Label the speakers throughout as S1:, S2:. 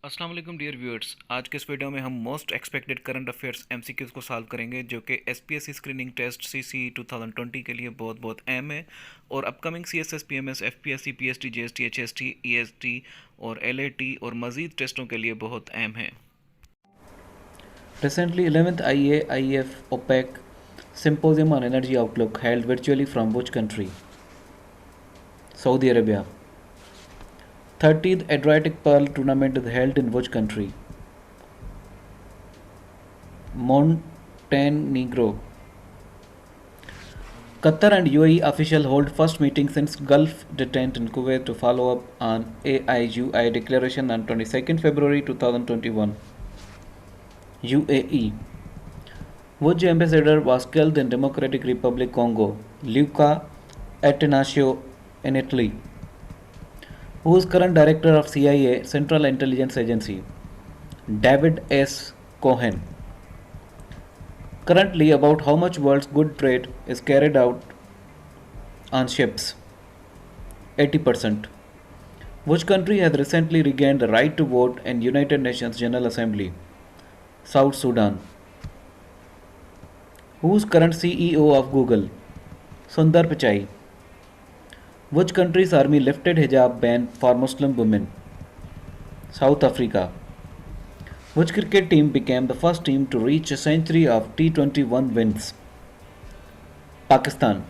S1: अस्सलाम वालेकुम dear viewers. आज के इस वीडियो में हम most expected current affairs MCQs को सॉल्व करेंगे जो कि एसपीएससी स्क्रीनिंग टेस्ट सीसी 2020 के लिए बहुत बहुत अहम है और upcoming CSS PMS FPSC PST GST HST EST और एलएटी और मज़ीद टेस्टों के लिए बहुत अहम है।
S2: Recently, 11th IAIF OPEC Symposium on Energy Outlook held virtually from which country? Saudi Arabia. 30th Adriatic Pearl Tournament is held in which country? Montenegro. Qatar and UAE officials hold first meeting since Gulf detent in Kuwait to follow up on AIUI declaration on 22nd February 2021. UAE. Which ambassador was killed in Democratic Republic Congo? Luca Attanasio in Italy. Who is current director of CIA, Central Intelligence Agency? David S. Cohen. Currently, about how much world's goods trade is carried out on ships? 80%. Which country has recently regained the right to vote in United Nations General Assembly? South Sudan. Who is current CEO of Google? Sundar Pichai. Which country's army lifted hijab ban for Muslim women? South Africa. Which cricket team became the first team to reach a century of T21 wins? Pakistan.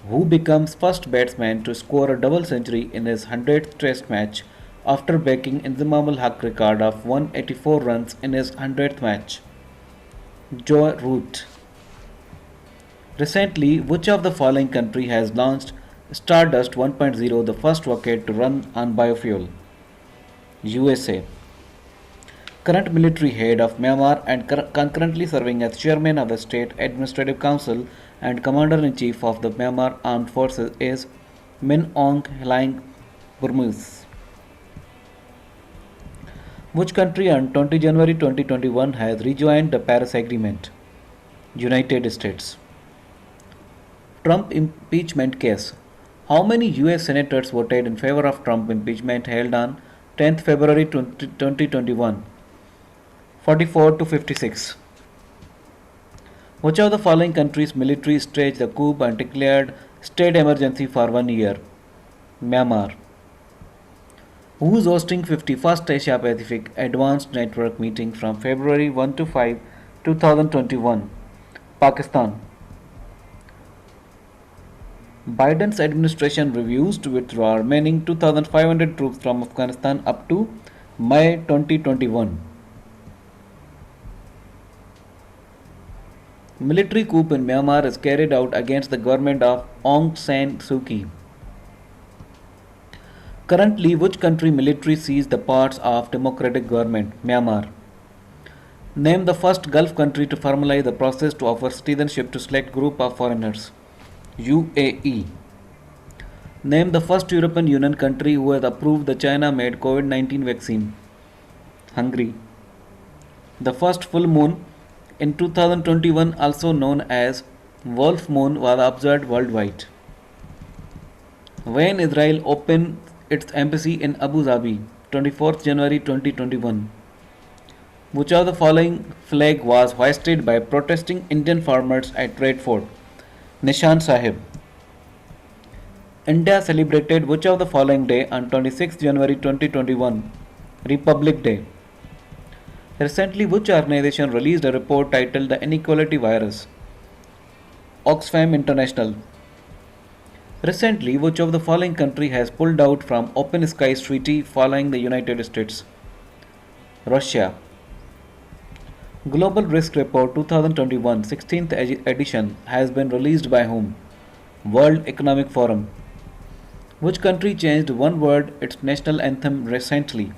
S2: Who becomes first batsman to score a double century in his 100th test match after breaking Inzamam ul Haq record of 184 runs in his 100th match? Joe Root. Recently, which of the following country has launched Stardust 1.0, the first rocket to run on biofuel? USA. Current military head of Myanmar and concurrently serving as chairman of the State Administrative Council and commander-in-chief of the Myanmar Armed Forces is Min Aung Hlaing Burmese. Which country on 20 January 2021 has rejoined the Paris Agreement? United States. Trump impeachment case. How many US senators voted in favor of Trump impeachment held on 10th February 2021? 44 to 56. Which of the following countries' military staged the coup and declared state emergency for 1 year? Myanmar. Who is hosting 51st Asia Pacific Advanced Network meeting from February 1 to 5, 2021? Pakistan. Biden's administration reviews to withdraw remaining 2,500 troops from Afghanistan up to May 2021. Military coup in Myanmar is carried out against the government of Aung San Suu Kyi. Currently, which country military seized the parts of democratic government? Myanmar. Name the first Gulf country to formalize the process to offer citizenship to select group of foreigners. UAE. Name the first European Union country who has approved the China-made COVID-19 vaccine. Hungary. The first full moon in 2021, also known as Wolf Moon, was observed worldwide. When Israel opened its embassy in Abu Dhabi, 24th January 2021. Which of the following flag was hoisted by protesting Indian farmers at Red Fort? Nishan Sahib. India celebrated which of the following day on 26th January 2021? Republic Day. Recently, which organization released a report titled The Inequality Virus? Oxfam International. Recently, which of the following country has pulled out from Open Skies Treaty following the United States? Russia. Global Risk Report 2021 16th edition has been released by whom? World Economic Forum. Which country changed one word its national anthem recently?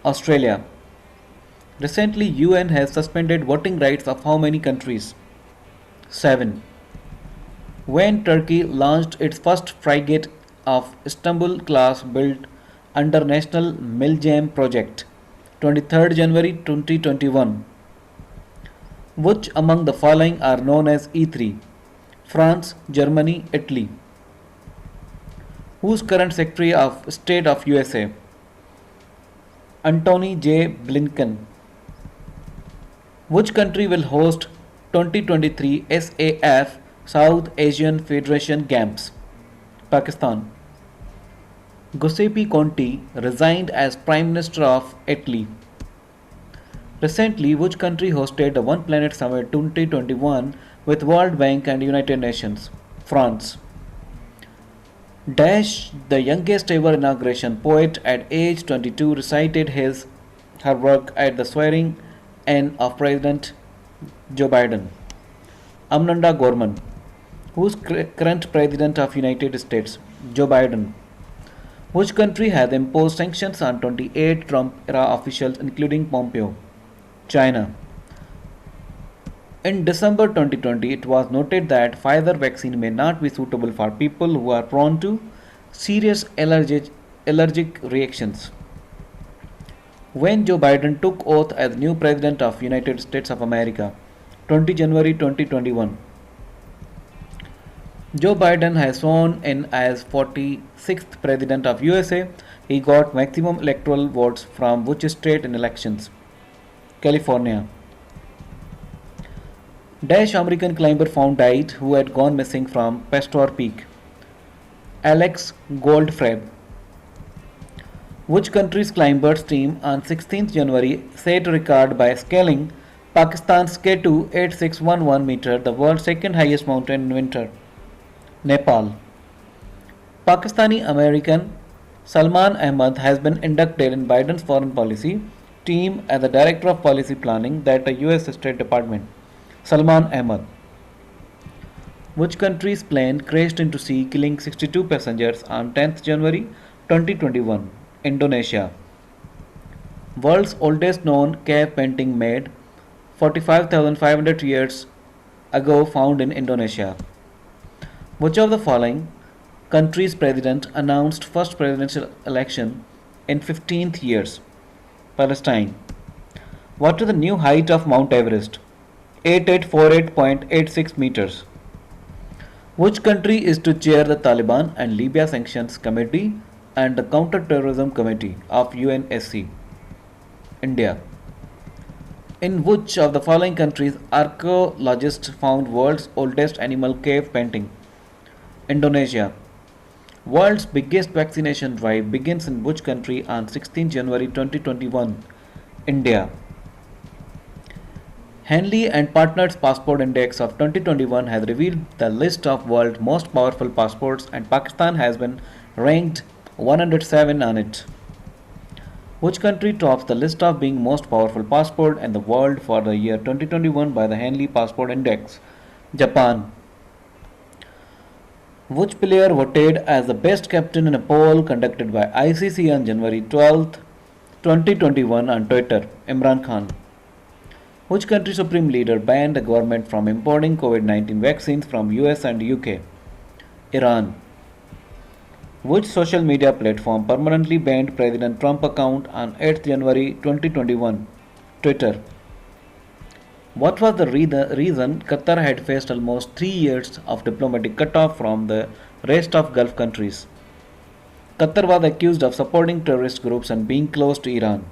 S2: Australia. Recently, UN has suspended voting rights of how many countries? 7. When Turkey launched its first frigate of Istanbul class built under National Milgem project? 23rd January 2021. Which among the following are known as E3? France, Germany, Italy. Who is current Secretary of State of USA? Antony J. Blinken. Which country will host 2023 SAF South Asian Federation Games? Pakistan. Giuseppe Conte resigned as Prime Minister of Italy. Recently, which country hosted the One Planet Summit 2021 with World Bank and United Nations? France. Dash, the youngest ever inauguration poet at age 22, recited her work at the swearing in of President Joe Biden. Amnanda Gorman, who's current President of United States? Joe Biden. Which country has imposed sanctions on 28 Trump-era officials including Pompeo? China. In December 2020, it was noted that Pfizer vaccine may not be suitable for people who are prone to serious allergic reactions. When Joe Biden took oath as new President of United States of America, 20 January 2021. Joe Biden has sworn in as 46th President of USA. He got maximum electoral votes from which state in elections? California. Dash American climber found died who had gone missing from Pasteur Peak. Alex Goldfrapp. Which country's climbers team on 16th January set a record by scaling Pakistan's K2 8611 meter, the world's second highest mountain in winter? Nepal. Pakistani American Salman Ahmad has been inducted in Biden's foreign policy team as the Director of Policy Planning at the US State Department. Salman Ahmad. Which country's plane crashed into sea, killing 62 passengers on 10th January 2021? Indonesia. World's oldest known cave painting made 45,500 years ago found in Indonesia. Which of the following country's president announced first presidential election in 15th years? Palestine. What is the new height of Mount Everest? 8848.86 meters. Which country is to chair the Taliban and Libya Sanctions Committee and the Counter-Terrorism Committee of UNSC? India. In which of the following countries archaeologists found world's oldest animal cave painting? Indonesia. World's biggest vaccination drive begins in which country on 16 January 2021? India. Henley and Partners Passport Index of 2021 has revealed the list of world's most powerful passports and Pakistan has been ranked 107 on it. Which country tops the list of being most powerful passport in the world for the year 2021 by the Henley Passport Index? Japan. Which player voted as the best captain in a poll conducted by ICC on January 12, 2021 on Twitter? Imran Khan. Which country supreme leader banned the government from importing COVID-19 vaccines from US and UK? Iran. Which social media platform permanently banned President Trump account on 8th January 2021? Twitter. What was the reason Qatar had faced almost 3 years of diplomatic cutoff from the rest of Gulf countries? Qatar was accused of supporting terrorist groups and being close to Iran.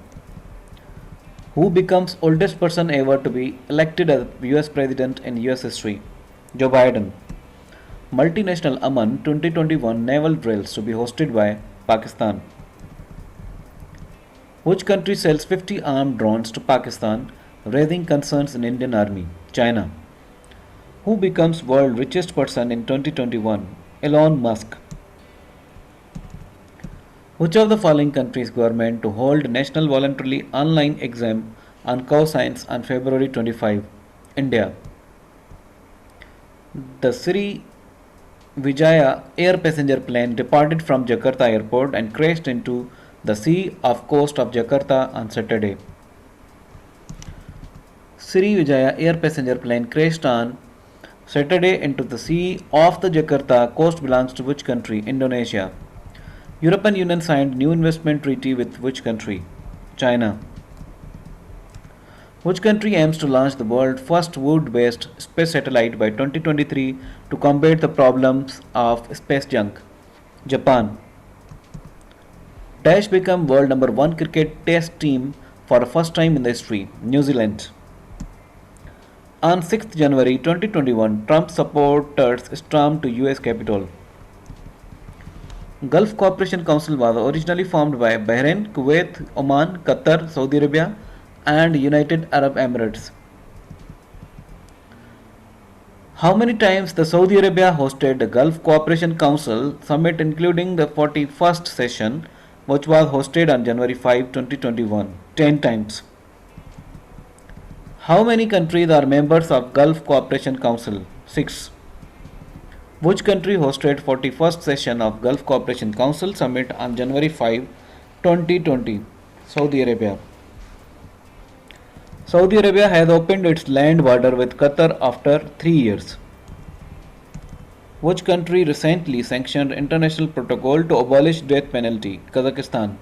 S2: Who becomes oldest person ever to be elected as US President in US history? Joe Biden. Multinational Aman 2021 naval drills to be hosted by Pakistan. Which country sells 50 armed drones to Pakistan, raising concerns in Indian Army? China. Who becomes world richest person in 2021? Elon Musk. Which of the following countries government to hold national voluntarily online exam on cow science on February 25? India. The Sri Vijaya air passenger plane departed from Jakarta airport and crashed into the sea off coast of Jakarta on Saturday. Sri Vijaya air passenger plane crashed on Saturday into the sea off the Jakarta coast belongs to which country? Indonesia. European Union signed new investment treaty with which country? China. Which country aims to launch the world's first wood-based space satellite by 2023 to combat the problems of space junk? Japan. Dash become world number 1 cricket test team for the first time in the history, New Zealand. On 6th January 2021, Trump supporters stormed to US Capitol. Gulf Cooperation Council was originally formed by Bahrain, Kuwait, Oman, Qatar, Saudi Arabia, and United Arab Emirates. How many times the Saudi Arabia hosted the Gulf Cooperation Council summit, including the 41st session, which was hosted on January 5, 2021? 10 times. How many countries are members of Gulf Cooperation Council? 6. Which country hosted 41st session of Gulf Cooperation Council summit on January 5, 2020? Saudi Arabia. Saudi Arabia has opened its land border with Qatar after 3 years. Which country recently sanctioned international protocol to abolish death penalty? Kazakhstan.